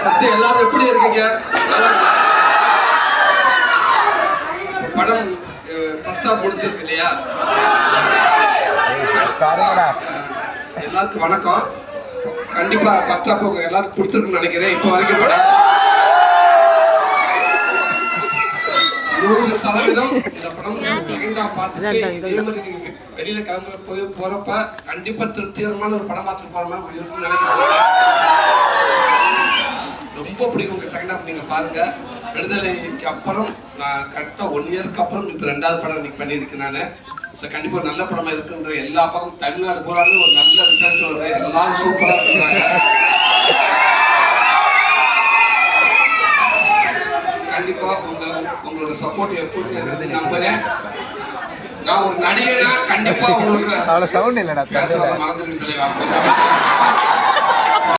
எல்லாரும் எப்படி இருக்கீங்க? படம் ஃபர்ஸ்ட் ஹாஃப் முடிஞ்சிருக்கு இல்லையா? எல்லாருக்கும் வணக்கம். கண்டிப்பா ஃபர்ஸ்ட் ஹாஃப் உங்க எல்லாருக்கும் பிடிச்சிருக்குன்னு நினைக்கிறேன். இப்போ வரைக்கும் படம் 100% இந்த படம் செகண்ட் ஹாஃப் பார்த்துட்டு இதே மாதிரி நீங்க வெளியில கிளம்புற போறப்ப கண்டிப்பா திருப்திகரமான ஒரு படம் பார்த்துட்டு போற மாதிரி இருக்கும்னு நினைக்கிறேன். ரொம்ப பிடிக்கும் உங்க செகண்ட் ஹாஃப். நீங்க பாருங்க. விடுதலைக்கு அப்புறம் நான் கரெக்டாக 1 இயருக்கு அப்புறம் இப்போ 2வது படம் இன்னைக்கு பண்ணியிருக்கேன் நான். ஸோ கண்டிப்பாக ஒரு நல்ல படமா இருக்குன்ற எல்லா படம் தமிழ்நாடு பூராலும் ஒரு நல்ல ரிசல்ட் வருது. எல்லாரும் சூப்பராக இருக்கிறாங்க. கண்டிப்பா உங்களோட சப்போர்ட் எப்போதும் நம்புறேன். நான் ஒரு நடிகனா கண்டிப்பா உங்களுக்கு சவுண்ட் இல்லடா பேசுறத மறந்துடுவேன் தலைவா.